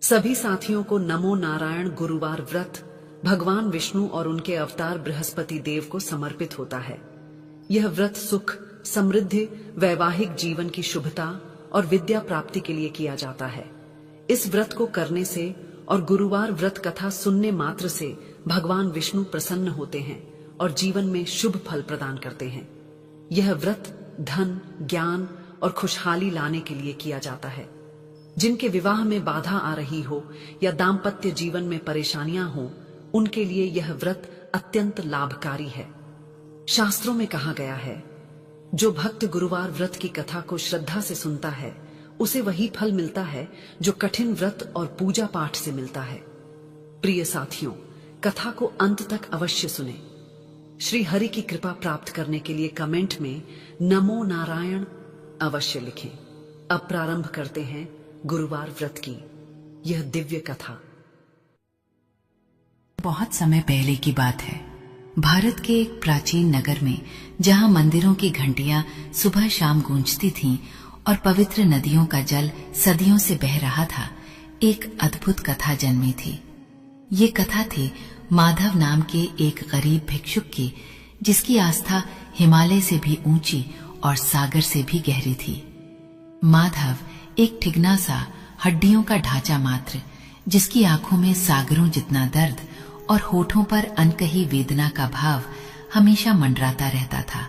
सभी साथियों को नमो नारायण गुरुवार व्रत भगवान विष्णु और उनके अवतार बृहस्पति देव को समर्पित होता है। यह व्रत सुख, समृद्धि, वैवाहिक जीवन की शुभता और विद्या प्राप्ति के लिए किया जाता है। इस व्रत को करने से और गुरुवार व्रत कथा सुनने मात्र से भगवान विष्णु प्रसन्न होते हैं और जीवन में शुभ फल प्रदान करते हैं। यह व्रत धन, ज्ञान और खुशहाली लाने के लिए किया जाता है। जिनके विवाह में बाधा आ रही हो या दाम्पत्य जीवन में परेशानियां हो, उनके लिए यह व्रत अत्यंत लाभकारी है। शास्त्रों में कहा गया है, जो भक्त गुरुवार व्रत की कथा को श्रद्धा से सुनता है उसे वही फल मिलता है जो कठिन व्रत और पूजा पाठ से मिलता है। प्रिय साथियों, कथा को अंत तक अवश्य सुने। श्री हरि की कृपा प्राप्त करने के लिए कमेंट में नमो नारायण अवश्य लिखें। अब प्रारंभ करते हैं गुरुवार व्रत की यह दिव्य कथा। बहुत समय पहले की बात है। भारत के एक प्राचीन नगर में, जहां मंदिरों की घंटियां सुबह शाम गूंजती थीं और पवित्र नदियों का जल सदियों से बह रहा था, एक अद्भुत कथा जन्मी थी। ये कथा थी माधव नाम के एक गरीब भिक्षुक की, जिसकी आस्था हिमालय से भी ऊंची और सागर से भी गहरी थी। माधव एक ठिगना सा, हड्डियों का ढांचा मात्र, जिसकी आंखों में सागरों जितना दर्द और होठों पर अनकही वेदना का भाव हमेशा मंडराता रहता था।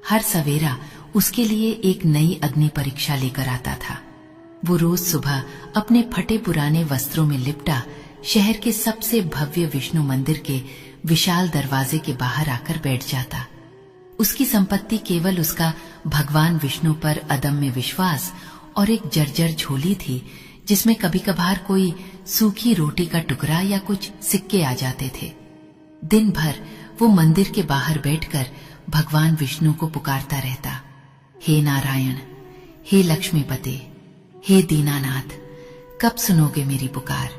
हर सवेरा उसके लिए एक नई अग्नि परीक्षा लेकर आता था। वो रोज सुबह अपने फटे पुराने वस्त्रों में लिपटा शहर के सबसे भव्य विष्णु मंदिर के विशाल दरवाजे के बाहर आकर बैठ जाता। उसकी संपत्ति केवल उसका भगवान विष्णु पर अदम्य विश्वास और एक जर्जर झोली थी, जिसमें कभी कभार कोई सूखी रोटी का टुकड़ा या कुछ सिक्के आ जाते थे। दिन भर वो मंदिर के बाहर बैठकर भगवान विष्णु को पुकारता रहता, हे नारायण, हे लक्ष्मीपते, हे दीनानाथ, कब सुनोगे मेरी पुकार?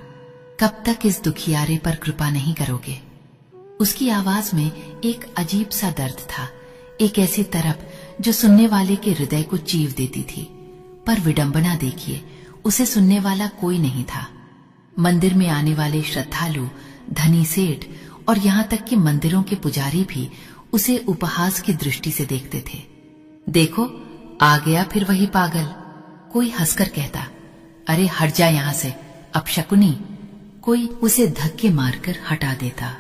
कब तक इस दुखियारे पर कृपा नहीं करोगे? उसकी आवाज में एक अजीब सा दर्द था, एक ऐसी तरफ जो सुनने वाले के हृदय को चीर देती थी। पर विडंबना देखिए, उसे सुनने वाला कोई नहीं था। मंदिर में आने वाले श्रद्धालु, धनी सेठ और यहाँ तक कि मंदिरों के पुजारी भी उसे उपहास की दृष्टि से देखते थे। देखो, आ गया फिर वही पागल। कोई हंसकर कहता, अरे हट जा यहां से, अपशकुनी। कोई उसे धक्के मारकर हटा देता।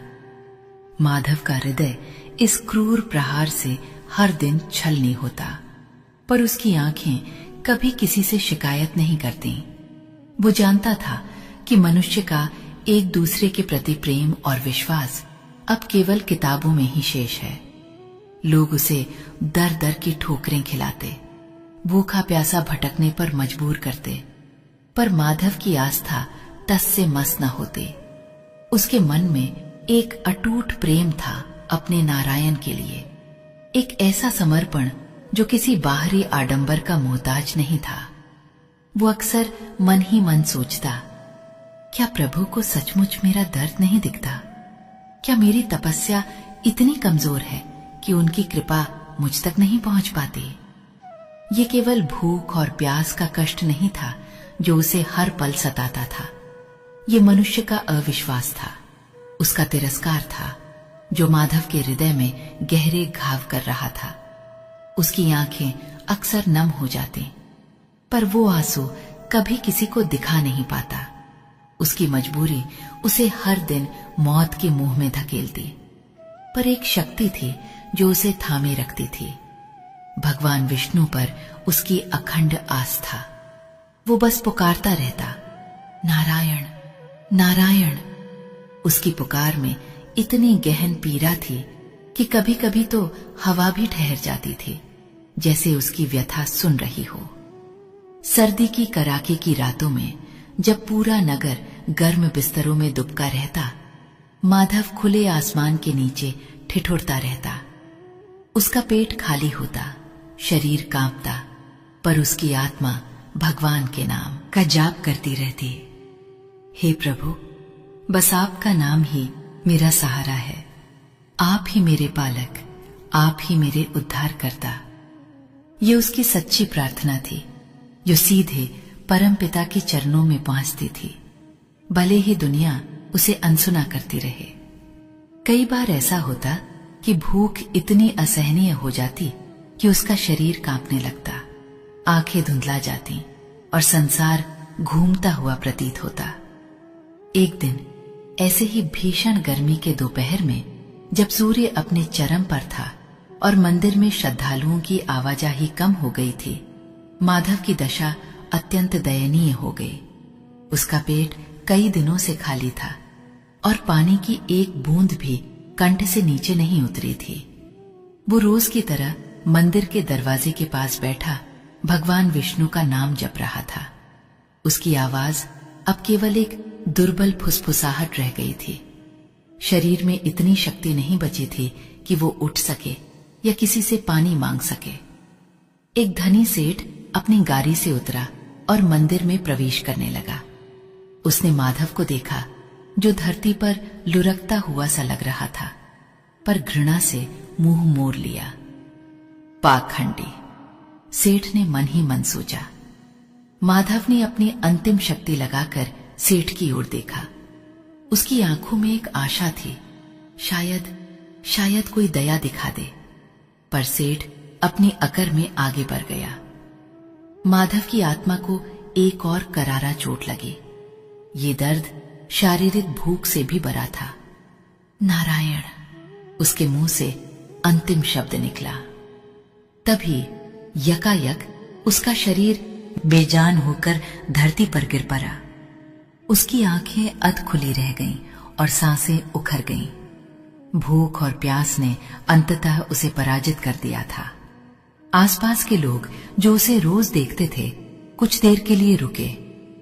माधव का हृदय इस क्रूर प्रहार से हर छल छलनी होता, पर उसकी आंखें कभी किसी से शिकायत नहीं करती। वो जानता था कि मनुष्य का एक दूसरे के प्रति प्रेम और विश्वास अब केवल किताबों में ही शेष है। लोग उसे दर दर की ठोकरें खिलाते, भूखा प्यासा भटकने पर मजबूर करते, पर माधव की आस्था टस से मस न होते। उसके मन में एक अटूट प्रेम था अपने नारायण के लिए, एक ऐसा समर्पण जो किसी बाहरी आडंबर का मोहताज नहीं था। वो अक्सर मन ही मन सोचता, क्या प्रभु को सचमुच मेरा दर्द नहीं दिखता? क्या मेरी तपस्या इतनी कमजोर है कि उनकी कृपा मुझ तक नहीं पहुंच पाती? ये केवल भूख और प्यास का कष्ट नहीं था जो उसे हर पल सताता था। ये मनुष्य का अविश्वास था, उसका तिरस्कार था, जो माधव के हृदय में गहरे घाव कर रहा था। उसकी आंखें अक्सर नम हो जाती, पर वो आंसू कभी किसी को दिखा नहीं पाता। उसकी मजबूरी उसे हर दिन मौत के मुंह में धकेलती, पर एक शक्ति थी जो उसे थामे रखती थी, भगवान विष्णु पर उसकी अखंड आस्था। वो बस पुकारता रहता, नारायण नारायण। उसकी पुकार में इतनी गहन पीड़ा थी कि कभी कभी तो हवा भी ठहर जाती थी, जैसे उसकी व्यथा सुन रही हो। सर्दी की कड़ाके की रातों में जब पूरा नगर गर्म बिस्तरों में दुबका रहता, माधव खुले आसमान के नीचे ठिठुरता रहता। उसका पेट खाली होता, शरीर कांपता, पर उसकी आत्मा भगवान के नाम का जाप करती रहती। हे प्रभु, बस आपका नाम ही मेरा सहारा है। आप ही मेरे पालक, आप ही मेरे उद्धार करता। ये उसकी सच्ची प्रार्थना थी, जो सीधे परम पिता के चरणों में पहुंचती थी। भले ही दुनिया उसे अनसुना करती रहे। कई बार ऐसा होता कि भूख इतनी असहनीय हो जाती कि उसका शरीर कांपने लगता, आंखें धुंधला जाती और संसार घूमता हुआ प्रतीत होता। एक दिन ऐसे ही भीषण गर्मी के दोपहर में, जब सूर्य अपने चरम पर था और मंदिर में श्रद्धालुओं की आवाजाही कम हो गई थी, माधव की दशा अत्यंत दयनीय हो गई। उसका पेट कई दिनों से खाली था और पानी की एक बूंद भी कंठ से नीचे नहीं उतरी थी। वो रोज की तरह मंदिर के दरवाजे के पास बैठा भगवान विष्णु का नाम जप रहा था। उसकी आवाज अब केवल एक दुर्बल फुसफुसाहट रह गई थी। शरीर में इतनी शक्ति नहीं बची थी कि वो उठ सके या किसी से पानी मांग सके। एक धनी सेठ अपनी गाड़ी से उतरा और मंदिर में प्रवेश करने लगा। उसने माधव को देखा, जो धरती पर लुढ़कता हुआ सा लग रहा था, पर घृणा से मुंह मोड़ लिया। पाखंडी, सेठ ने मन ही मन सोचा। माधव ने अपनी अंतिम शक्ति लगाकर सेठ की ओर देखा। उसकी आंखों में एक आशा थी, शायद कोई दया दिखा दे, पर सेठ अपनी अकड़ में आगे बढ़ गया। माधव की आत्मा को एक और करारा चोट लगी। ये दर्द शारीरिक भूख से भी बड़ा था। नारायण, उसके मुंह से अंतिम शब्द निकला। तभी यकायक उसका शरीर बेजान होकर धरती पर गिर पड़ा। उसकी आंखें अध खुली रह गईं और सांसें उखड़ गईं। भूख और प्यास ने अंततः उसे पराजित कर दिया था। आसपास के लोग जो उसे रोज देखते थे, कुछ देर के लिए रुके,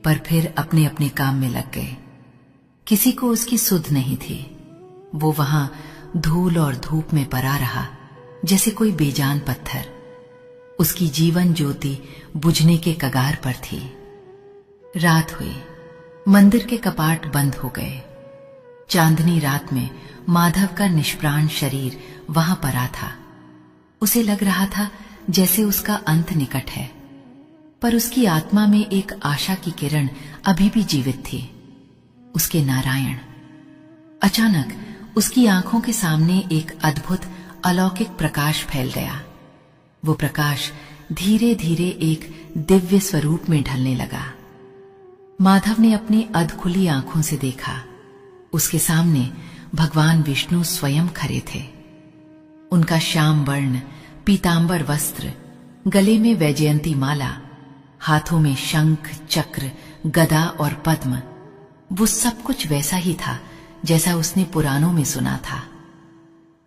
पर फिर अपने अपने काम में लग गए। किसी को उसकी सुध नहीं थी। वो वहां धूल और धूप में पड़ा रहा, जैसे कोई बेजान पत्थर। उसकी जीवन ज्योति बुझने के कगार पर थी। रात हुई, मंदिर के कपाट बंद हो गए। चांदनी रात में माधव का निष्प्राण शरीर वहां पड़ा था। उसे लग रहा था जैसे उसका अंत निकट है, पर उसकी आत्मा में एक आशा की किरण अभी भी जीवित थी, उसके नारायण। अचानक उसकी आंखों के सामने एक अद्भुत अलौकिक प्रकाश फैल गया। वो प्रकाश धीरे धीरे एक दिव्य स्वरूप में ढलने लगा। माधव ने अपनी अधखुली आंखों से देखा। उसके सामने भगवान विष्णु स्वयं खड़े थे। उनका श्याम वर्ण पीतांबर वस्त्र, गले में वैजयंती माला, हाथों में शंख, चक्र, गदा और पद्म, वो सब कुछ वैसा ही था जैसा उसने पुराणों में सुना था।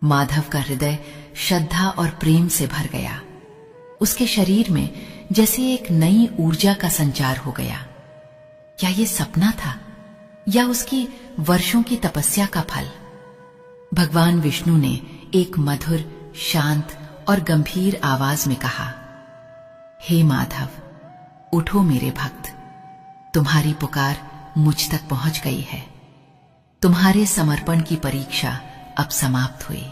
माधव का हृदय श्रद्धा और प्रेम से भर गया। उसके शरीर में जैसे एक नई ऊर्जा का संचार हो गया। क्या ये सपना था या उसकी वर्षों की तपस्या का फल? भगवान विष्णु ने एक मधुर, शांत और गंभीर आवाज में कहा, हे माधव, उठो मेरे भक्त, तुम्हारी पुकार मुझ तक पहुंच गई है। तुम्हारे समर्पण की परीक्षा अब समाप्त हुई।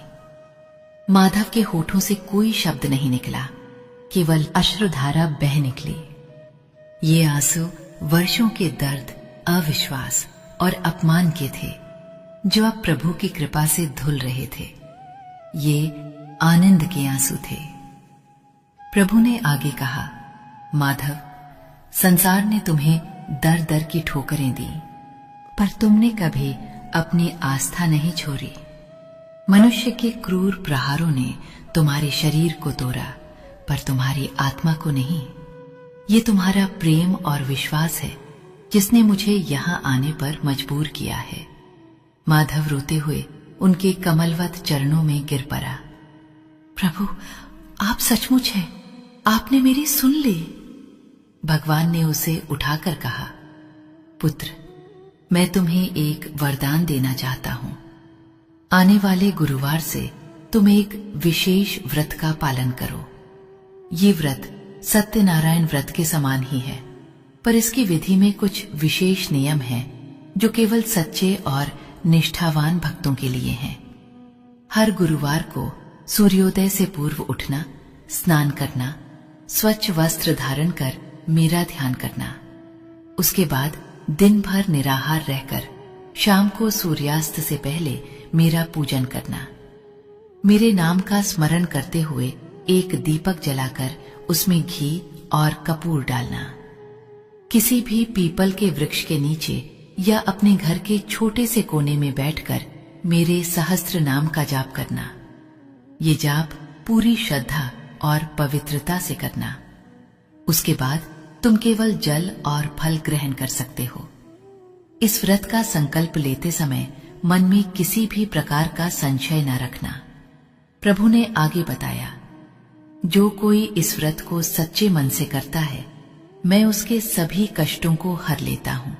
माधव के होठों से कोई शब्द नहीं निकला, केवल अश्रुधारा बह निकली। ये आंसू वर्षों के दर्द, अविश्वास और अपमान के थे, जो अब प्रभु की कृपा से धुल रहे थे। ये आनंद के आंसू थे। प्रभु ने आगे कहा, माधव, संसार ने तुम्हें दर दर की ठोकरें दी, पर तुमने कभी अपनी आस्था नहीं छोड़ी। मनुष्य के क्रूर प्रहारों ने तुम्हारे शरीर को तोड़ा, पर तुम्हारी आत्मा को नहीं। ये तुम्हारा प्रेम और विश्वास है जिसने मुझे यहां आने पर मजबूर किया है। माधव रोते हुए उनके कमलवत चरणों में गिर पड़ा। प्रभु, आप सचमुच हैं, आपने मेरी सुन ली। भगवान ने उसे उठाकर कहा, पुत्र, मैं तुम्हें एक वरदान देना चाहता हूं। आने वाले गुरुवार से तुम एक विशेष व्रत का पालन करो। ये व्रत सत्यनारायण व्रत के समान ही है, पर इसकी विधि में कुछ विशेष नियम हैं जो केवल सच्चे और निष्ठावान भक्तों के लिए हैं। हर गुरुवार को सूर्योदय से पूर्व उठना, स्नान करना, स्वच्छ वस्त्र धारण कर मेरा ध्यान करना। उसके बाद दिन भर निराहार रहकर शाम को सूर्यास्त से पहले मेरा पूजन करना, मेरे नाम का स्मरण करते हुए एक दीपक जलाकर उसमें घी और कपूर डालना, किसी भी पीपल के वृक्ष के नीचे या अपने घर के छोटे से कोने में बैठकर मेरे सहस्त्र नाम का जाप करना। ये जाप पूरी श्रद्धा और पवित्रता से करना। उसके बाद तुम केवल जल और फल ग्रहण कर सकते हो। इस व्रत का संकल्प लेते समय मन में किसी भी प्रकार का संशय न रखना। प्रभु ने आगे बताया, जो कोई इस व्रत को सच्चे मन से करता है, मैं उसके सभी कष्टों को हर लेता हूं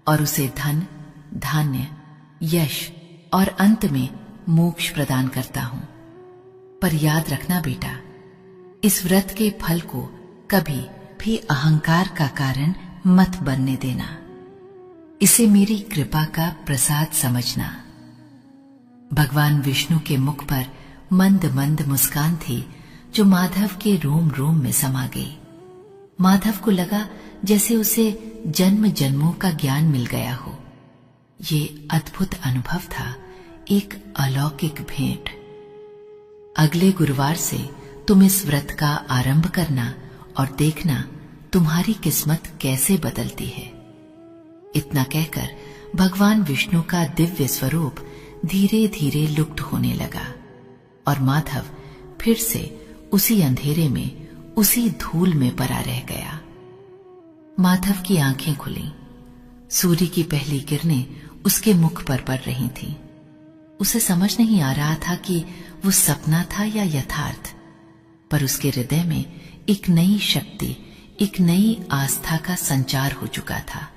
और उसे धन, धान्य, यश और अंत में मोक्ष प्रदान करता हूं। पर याद रखना बेटा, इस व्रत के फल को कभी भी अहंकार का कारण मत बनने देना। इसे मेरी कृपा का प्रसाद समझना। भगवान विष्णु के मुख पर मंद मंद मुस्कान थी जो माधव के रोम रोम में समा गई। माधव को लगा जैसे उसे जन्म जन्मों का ज्ञान मिल गया हो। ये अद्भुत अनुभव था, एक अलौकिक भेंट। अगले गुरुवार से तुम इस व्रत का आरंभ करना और देखना तुम्हारी किस्मत कैसे बदलती है। इतना कहकर भगवान विष्णु का दिव्य स्वरूप धीरे धीरे लुप्त होने लगा और माधव फिर से उसी अंधेरे में, उसी धूल में पड़ा रह गया। माधव की आंखें खुली। सूर्य की पहली किरणें उसके मुख पर पड़ रही थीं। उसे समझ नहीं आ रहा था कि वो सपना था या यथार्थ, पर उसके हृदय में एक नई शक्ति, एक नई आस्था का संचार हो चुका था।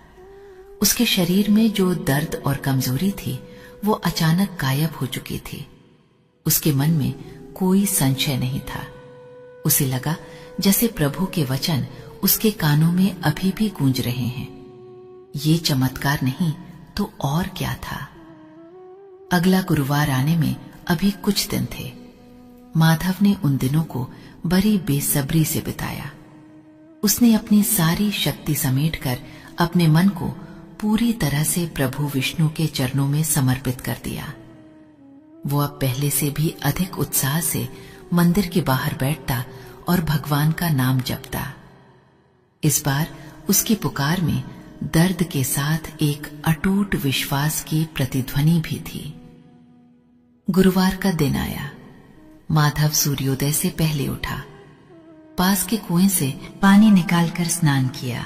उसके शरीर में जो दर्द और कमजोरी थी वो अचानक गायब हो चुकी थी। उसके मन में कोई संशय नहीं था। उसे लगा जैसे प्रभु के वचन उसके कानों में अभी भी गूंज रहे हैं। ये चमत्कार नहीं तो और क्या था। अगला गुरुवार आने में अभी कुछ दिन थे। माधव ने उन दिनों को बड़ी बेसब्री से बिताया। उसने अपनी सारी शक्ति समेटकर अपने मन को पूरी तरह से प्रभु विष्णु के चरणों में समर्पित कर दिया। वो अब पहले से भी अधिक उत्साह से मंदिर के बाहर बैठता और भगवान का नाम जपता। इस बार उसकी पुकार में दर्द के साथ एक अटूट विश्वास की प्रतिध्वनि भी थी। गुरुवार का दिन आया। माधव सूर्योदय से पहले उठा। पास के कुएं से पानी निकालकर स्नान किया।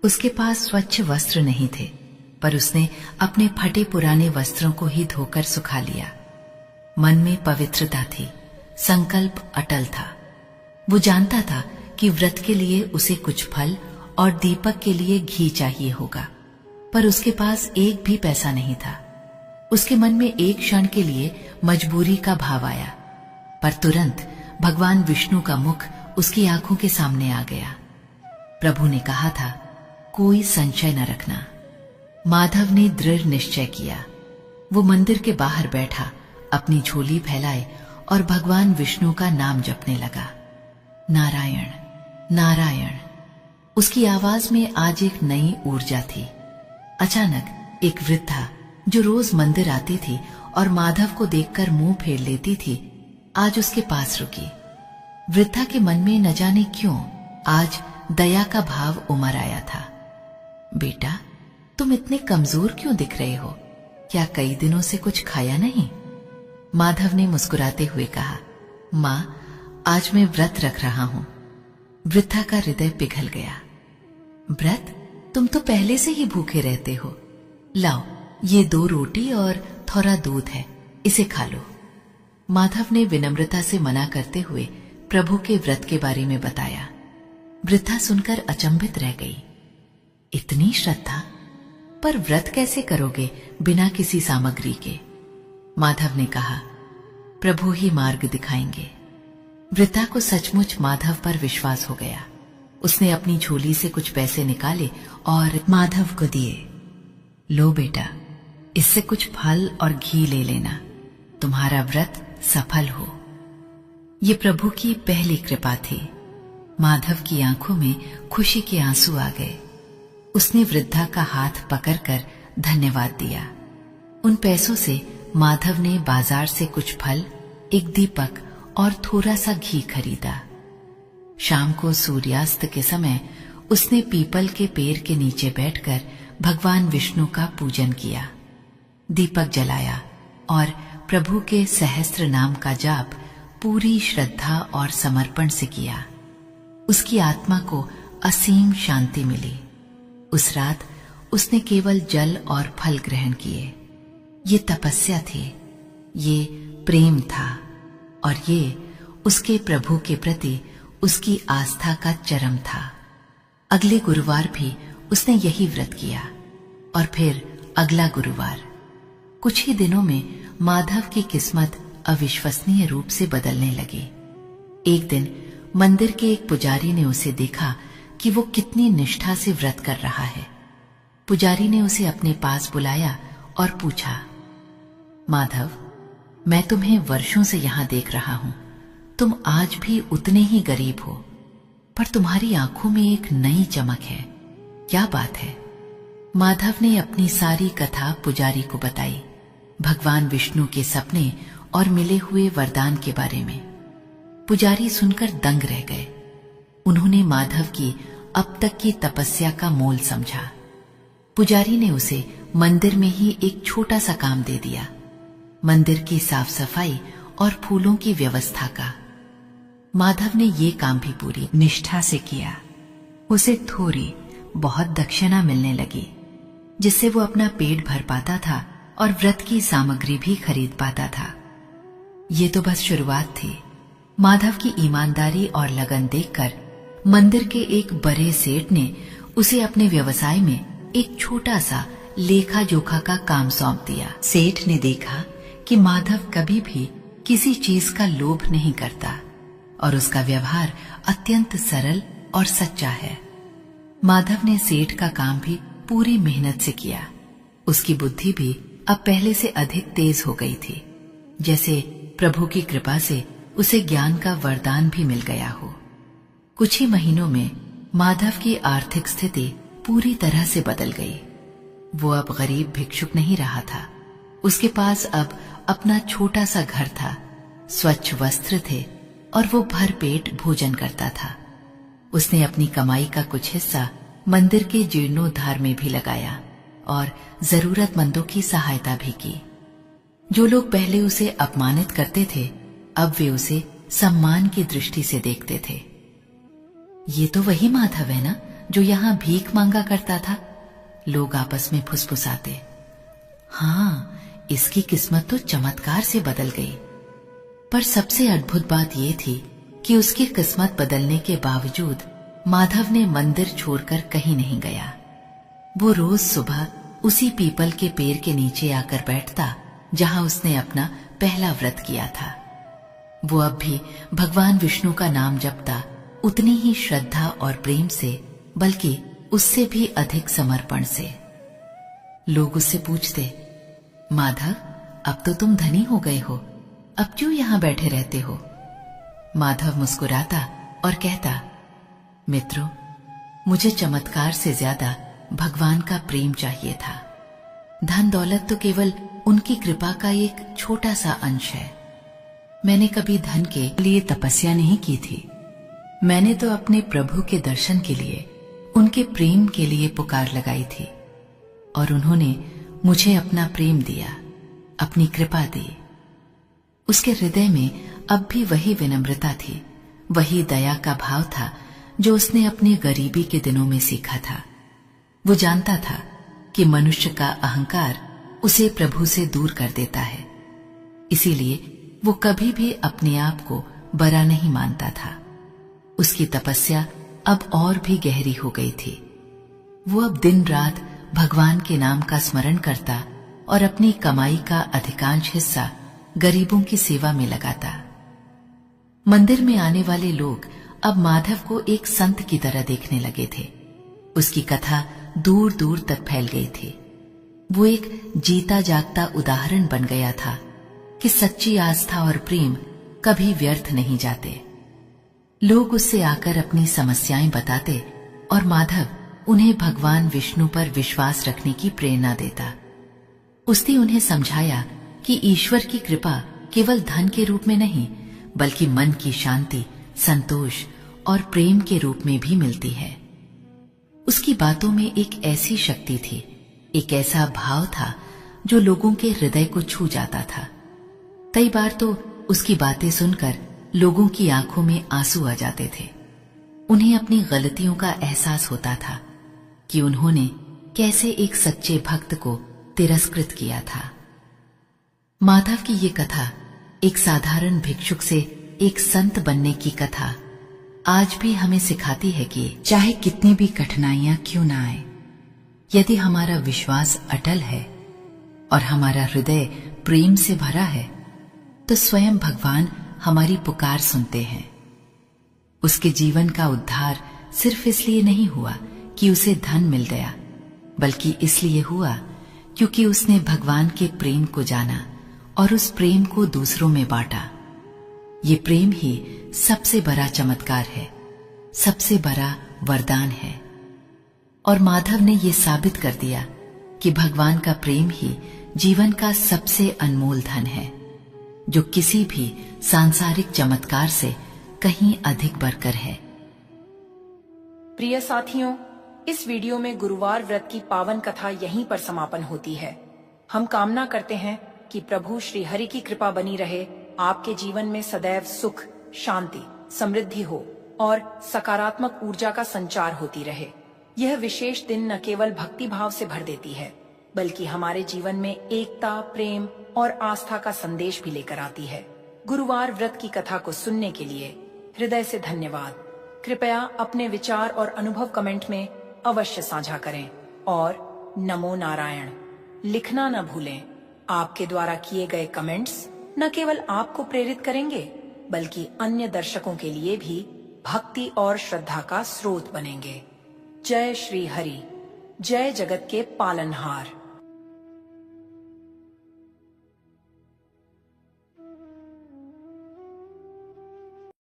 उसके पास स्वच्छ वस्त्र नहीं थे, पर उसने अपने फटे पुराने वस्त्रों को ही धोकर सुखा लिया। मन में पवित्रता थी, संकल्प अटल था। वो जानता था कि व्रत के लिए उसे कुछ फल और दीपक के लिए घी चाहिए होगा, पर उसके पास एक भी पैसा नहीं था। उसके मन में एक क्षण के लिए मजबूरी का भाव आया, पर तुरंत भगवान विष्णु का मुख उसकी आंखों के सामने आ गया। प्रभु ने कहा था, कोई संशय न रखना। माधव ने दृढ़ निश्चय किया। वो मंदिर के बाहर बैठा, अपनी झोली फैलाए और भगवान विष्णु का नाम जपने लगा। नारायण नारायण। उसकी आवाज में आज एक नई ऊर्जा थी। अचानक एक वृद्धा जो रोज मंदिर आती थी और माधव को देखकर मुंह फेर लेती थी, आज उसके पास रुकी। वृद्धा के मन में न जाने क्यों आज दया का भाव उमड़ आया था। बेटा, तुम इतने कमजोर क्यों दिख रहे हो? क्या कई दिनों से कुछ खाया नहीं? माधव ने मुस्कुराते हुए कहा, मां, आज मैं व्रत रख रहा हूं। वृद्धा का हृदय पिघल गया। व्रत? तुम तो पहले से ही भूखे रहते हो। लाओ, ये 2 रोटी और थोड़ा दूध है, इसे खा लो। माधव ने विनम्रता से मना करते हुए प्रभु के व्रत के बारे में बताया। वृद्धा सुनकर अचंभित रह गई। इतनी श्रद्धा, पर व्रत कैसे करोगे बिना किसी सामग्री के? माधव ने कहा, प्रभु ही मार्ग दिखाएंगे। वृद्धा को सचमुच माधव पर विश्वास हो गया। उसने अपनी झोली से कुछ पैसे निकाले और माधव को दिए। लो बेटा, इससे कुछ फल और घी ले लेना, तुम्हारा व्रत सफल हो। ये प्रभु की पहली कृपा थी। माधव की आंखों में खुशी के आंसू आ गए। उसने वृद्धा का हाथ पकड़कर धन्यवाद दिया। उन पैसों से माधव ने बाजार से कुछ फल, एक दीपक और थोड़ा सा घी खरीदा। शाम को सूर्यास्त के समय उसने पीपल के पेड़ के नीचे बैठकर भगवान विष्णु का पूजन किया, दीपक जलाया और प्रभु के सहस्त्र नाम का जाप पूरी श्रद्धा और समर्पण से किया। उसकी आत्मा को असीम शांति मिली। उस रात उसने केवल जल और फल ग्रहण किए। ये तपस्या थी, ये प्रेम था और ये उसके प्रभु के प्रति उसकी आस्था का चरम था। अगले गुरुवार भी उसने यही व्रत किया और फिर अगला गुरुवार। कुछ ही दिनों में माधव की किस्मत अविश्वसनीय रूप से बदलने लगी। एक दिन मंदिर के एक पुजारी ने उसे देखा कि वो कितनी निष्ठा से व्रत कर रहा है। पुजारी ने उसे अपने पास बुलाया और पूछा, माधव, मैं तुम्हें वर्षों से यहां देख रहा हूं। तुम आज भी उतने ही गरीब हो, पर तुम्हारी आंखों में एक नई चमक है। क्या बात है? माधव ने अपनी सारी कथा पुजारी को बताई, भगवान विष्णु के सपने और मिले हुए वरदान के बारे में। पुजारी सुनकर दंग रह गए। उन्होंने माधव की अब तक की तपस्या का मोल समझा। पुजारी ने उसे मंदिर में ही एक छोटा सा काम दे दिया, मंदिर की साफ सफाई और फूलों की व्यवस्था का। माधव ने ये काम भी पूरी निष्ठा से किया। उसे थोड़ी बहुत दक्षिणा मिलने लगी, जिससे वो अपना पेट भर पाता था और व्रत की सामग्री भी खरीद पाता था। ये तो बस शुरुआत थी। माधव की ईमानदारी और लगन देखकर मंदिर के एक बड़े सेठ ने उसे अपने व्यवसाय में एक छोटा सा लेखा जोखा का काम सौंप दिया। सेठ ने देखा कि माधव कभी भी किसी चीज का लोभ नहीं करता और उसका व्यवहार अत्यंत सरल और सच्चा है। माधव ने सेठ का काम भी पूरी मेहनत से किया। उसकी बुद्धि भी अब पहले से अधिक तेज हो गई थी, जैसे प्रभु की कृपा से उसे ज्ञान का वरदान भी मिल गया हो। कुछ ही महीनों में माधव की आर्थिक स्थिति पूरी तरह से बदल गई। वो अब गरीब भिक्षुक नहीं रहा था। उसके पास अब अपना छोटा सा घर था, स्वच्छ वस्त्र थे और वो भर पेट भोजन करता था। उसने अपनी कमाई का कुछ हिस्सा मंदिर के जीर्णोद्धार में भी लगाया और जरूरतमंदों की सहायता भी की। जो लोग पहले उसे अपमानित करते थे, अब वे उसे सम्मान की दृष्टि से देखते थे। ये तो वही माधव है ना जो यहां भीख मांगा करता था, लोग आपस में फुसफुसाते। हाँ, इसकी किस्मत तो चमत्कार से बदल गई। पर सबसे अद्भुत बात यह थी कि उसकी किस्मत बदलने के बावजूद माधव ने मंदिर छोड़कर कहीं नहीं गया। वो रोज सुबह उसी पीपल के पेड़ के नीचे आकर बैठता जहां उसने अपना पहला व्रत किया था। वो अब भी भगवान विष्णु का नाम जपता, उतनी ही श्रद्धा और प्रेम से, बल्कि उससे भी अधिक समर्पण से। लोग उससे पूछते, माधव, अब तो तुम धनी हो गए हो, अब क्यों यहां बैठे रहते हो? माधव मुस्कुराता और कहता, मित्रों, मुझे चमत्कार से ज्यादा भगवान का प्रेम चाहिए था। धन दौलत तो केवल उनकी कृपा का एक छोटा सा अंश है। मैंने कभी धन के लिए तपस्या नहीं की थी। मैंने तो अपने प्रभु के दर्शन के लिए, उनके प्रेम के लिए पुकार लगाई थी और उन्होंने मुझे अपना प्रेम दिया, अपनी कृपा दी। उसके हृदय में अब भी वही विनम्रता थी, वही दया का भाव था जो उसने अपनी गरीबी के दिनों में सीखा था। वो जानता था कि मनुष्य का अहंकार उसे प्रभु से दूर कर देता है, इसीलिए वो कभी भी अपने आप को बड़ा नहीं मानता था। उसकी तपस्या अब और भी गहरी हो गई थी। वो अब दिन रात भगवान के नाम का स्मरण करता और अपनी कमाई का अधिकांश हिस्सा गरीबों की सेवा में लगाता। मंदिर में आने वाले लोग अब माधव को एक संत की तरह देखने लगे थे। उसकी कथा दूर दूर तक फैल गई थी। वो एक जीता जागता उदाहरण बन गया था कि सच्ची आस्था और प्रेम कभी व्यर्थ नहीं जाते। लोग उससे आकर अपनी समस्याएं बताते और माधव उन्हें भगवान विष्णु पर विश्वास रखने की प्रेरणा देता। उसने उन्हें समझाया कि ईश्वर की कृपा केवल धन के रूप में नहीं, बल्कि मन की शांति, संतोष और प्रेम के रूप में भी मिलती है। उसकी बातों में एक ऐसी शक्ति थी, एक ऐसा भाव था जो लोगों के हृदय को छू जाता था। कई बार तो उसकी बातें सुनकर लोगों की आंखों में आंसू आ जाते थे। उन्हें अपनी गलतियों का एहसास होता था कि उन्होंने कैसे एक सच्चे भक्त को तिरस्कृत किया था। माधव की ये कथा, एक साधारण भिक्षुक से एक संत बनने की कथा, आज भी हमें सिखाती है कि चाहे कितनी भी कठिनाइयां क्यों ना आए, यदि हमारा विश्वास अटल है और हमारा हृदय प्रेम से भरा है, तो स्वयं भगवान हमारी पुकार सुनते हैं। उसके जीवन का उद्धार सिर्फ इसलिए नहीं हुआ कि उसे धन मिल गया, बल्कि इसलिए हुआ क्योंकि उसने भगवान के प्रेम को जाना और उस प्रेम को दूसरों में बांटा। ये प्रेम ही सबसे बड़ा चमत्कार है, सबसे बड़ा वरदान है। और माधव ने ये साबित कर दिया कि भगवान का प्रेम ही जीवन का सबसे अनमोल धन है, जो किसी भी सांसारिक चमत्कार से कहीं अधिक बढ़कर है। प्रिय साथियों, इस वीडियो में गुरुवार व्रत की पावन कथा यहीं पर समापन होती है। हम कामना करते हैं कि प्रभु श्री हरि की कृपा बनी रहे, आपके जीवन में सदैव सुख, शांति, समृद्धि हो और सकारात्मक ऊर्जा का संचार होती रहे। यह विशेष दिन न केवल भक्ति भाव से भर देती है, बल्कि हमारे जीवन में एकता, प्रेम और आस्था का संदेश भी लेकर आती है। गुरुवार व्रत की कथा को सुनने के लिए हृदय से धन्यवाद। कृपया अपने विचार और अनुभव कमेंट में अवश्य साझा करें और नमो नारायण लिखना न भूलें। आपके द्वारा किए गए कमेंट्स न केवल आपको प्रेरित करेंगे, बल्कि अन्य दर्शकों के लिए भी भक्ति और श्रद्धा का स्रोत बनेंगे। जय श्री हरि, जय जगत के पालनहार।